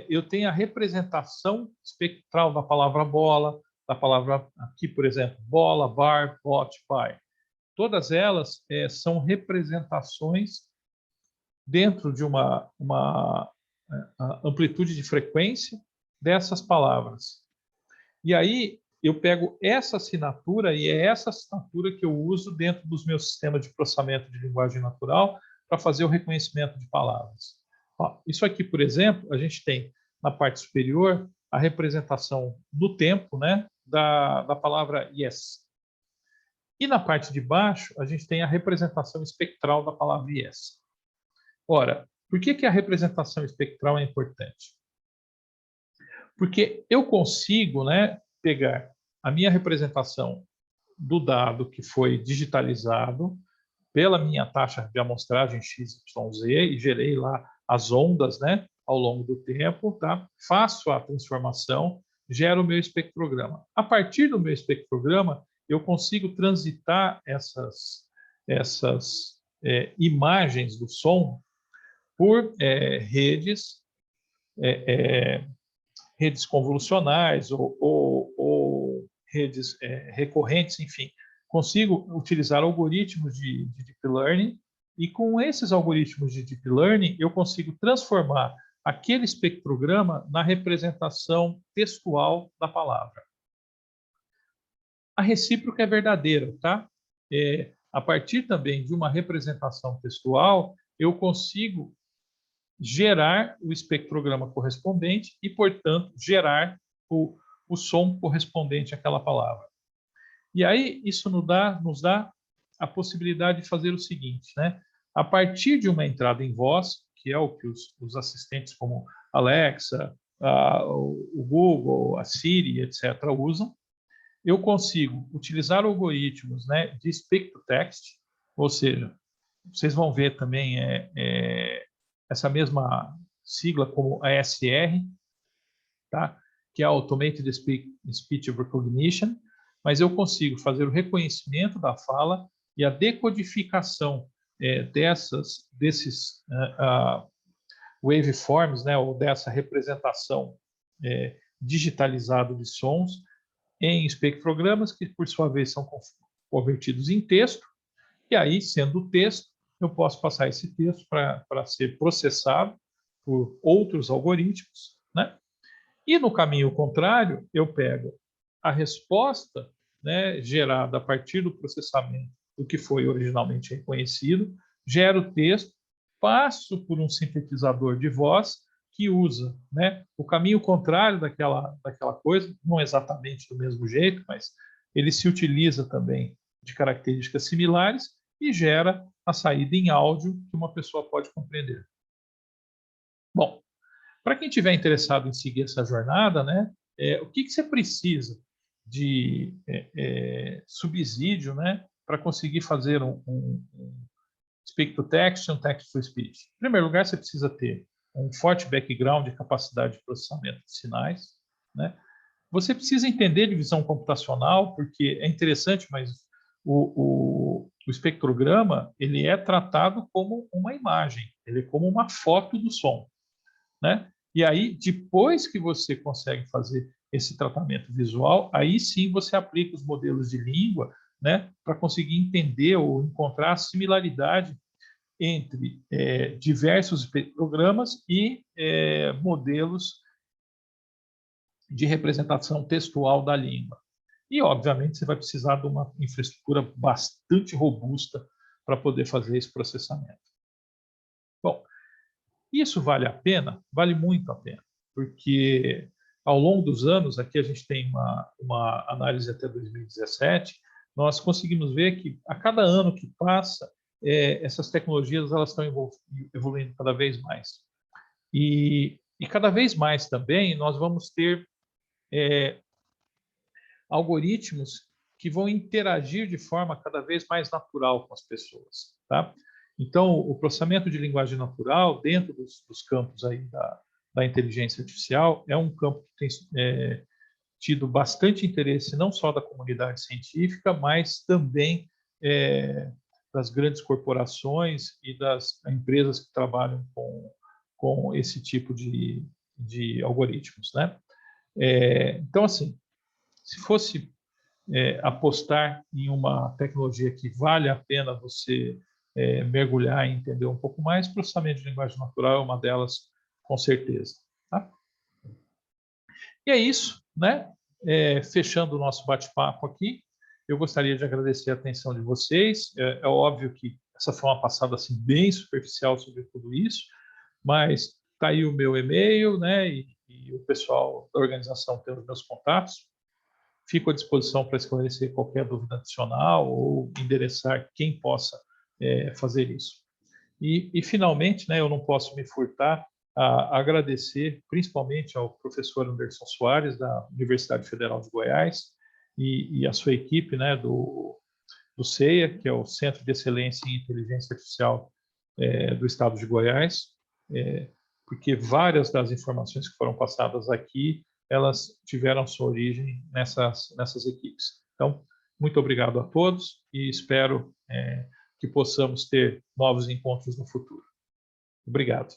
Eu tenho a representação espectral da palavra bola, da palavra aqui, por exemplo, bola, bar, bote, pai. Todas elas são representações dentro de uma amplitude de frequência dessas palavras. E aí eu pego essa assinatura e é essa assinatura que eu uso dentro dos meus sistemas de processamento de linguagem natural para fazer o reconhecimento de palavras. Ó, isso aqui, por exemplo, a gente tem na parte superior a representação no tempo, né, da palavra yes. E na parte de baixo, a gente tem a representação espectral da palavra yes. Ora, por que a representação espectral é importante? Porque eu consigo, né, pegar a minha representação do dado que foi digitalizado pela minha taxa de amostragem XYZ e gerei lá as ondas, né, ao longo do tempo, tá? Faço a transformação, gero o meu espectrograma. A partir do meu espectrograma, eu consigo transitar essas imagens do som por redes convolucionais ou redes recorrentes, enfim. Consigo utilizar algoritmos de Deep Learning e com esses algoritmos de Deep Learning eu consigo transformar aquele espectrograma na representação textual da palavra. A recíproca é verdadeira, tá? A partir também de uma representação textual, eu consigo gerar o espectrograma correspondente e, portanto, gerar o som correspondente àquela palavra. E aí isso nos dá a possibilidade de fazer o seguinte, né? A partir de uma entrada em voz, que é o que os assistentes como Alexa, o Google, a Siri, etc., usam, eu consigo utilizar algoritmos, né, de speak-to-text, ou seja, vocês vão ver também essa mesma sigla como ASR, tá? Que é Automated Speech Recognition, mas eu consigo fazer o reconhecimento da fala e a decodificação desses waveforms, né, ou dessa representação digitalizada de sons em espectrogramas que, por sua vez, são convertidos em texto, e aí, sendo texto, eu posso passar esse texto para ser processado por outros algoritmos, né? E no caminho contrário, eu pego a resposta, né, gerada a partir do processamento do que foi originalmente reconhecido, gera o texto, passo por um sintetizador de voz que usa, né, o caminho contrário daquela coisa, não exatamente do mesmo jeito, mas ele se utiliza também de características similares e gera a saída em áudio que uma pessoa pode compreender. Bom, para quem estiver interessado em seguir essa jornada, né, o que você precisa de subsídio, né, para conseguir fazer um speak-to-text e um text-to-speech? Em primeiro lugar, você precisa ter um forte background de capacidade de processamento de sinais, né? Você precisa entender divisão computacional, porque é interessante, mas o espectrograma ele é tratado como uma imagem, ele é como uma foto do som, né? E aí, depois que você consegue fazer esse tratamento visual, aí sim você aplica os modelos de língua, né, para conseguir entender ou encontrar a similaridade entre diversos programas e modelos de representação textual da língua. E, obviamente, você vai precisar de uma infraestrutura bastante robusta para poder fazer esse processamento. Bom, isso vale a pena? Vale muito a pena, porque ao longo dos anos, aqui a gente tem uma análise até 2017, nós conseguimos ver que a cada ano que passa, essas tecnologias elas estão evoluindo cada vez mais. E cada vez mais também nós vamos ter algoritmos que vão interagir de forma cada vez mais natural com as pessoas, tá? Então, o processamento de linguagem natural, dentro dos campos aí da inteligência artificial, é um campo que tem tido bastante interesse não só da comunidade científica, mas também das grandes corporações e das empresas que trabalham com esse tipo de algoritmos, né? Então, assim, se fosse apostar em uma tecnologia que vale a pena você mergulhar e entender um pouco mais, processamento de linguagem natural é uma delas, com certeza. Tá? E é isso, né? Fechando o nosso bate-papo aqui, eu gostaria de agradecer a atenção de vocês. É óbvio que essa foi uma passada assim, bem superficial sobre tudo isso, mas está aí o meu e-mail, né? E o pessoal da organização tem os meus contatos. Fico à disposição para esclarecer qualquer dúvida adicional ou endereçar quem possa fazer isso. E, finalmente, né, eu não posso me furtar a agradecer principalmente ao professor Anderson Soares, da Universidade Federal de Goiás, e a sua equipe, né, do CEA, que é o Centro de Excelência em Inteligência Artificial do Estado de Goiás, porque várias das informações que foram passadas aqui, elas tiveram sua origem nessas equipes. Então, muito obrigado a todos e espero que possamos ter novos encontros no futuro. Obrigado.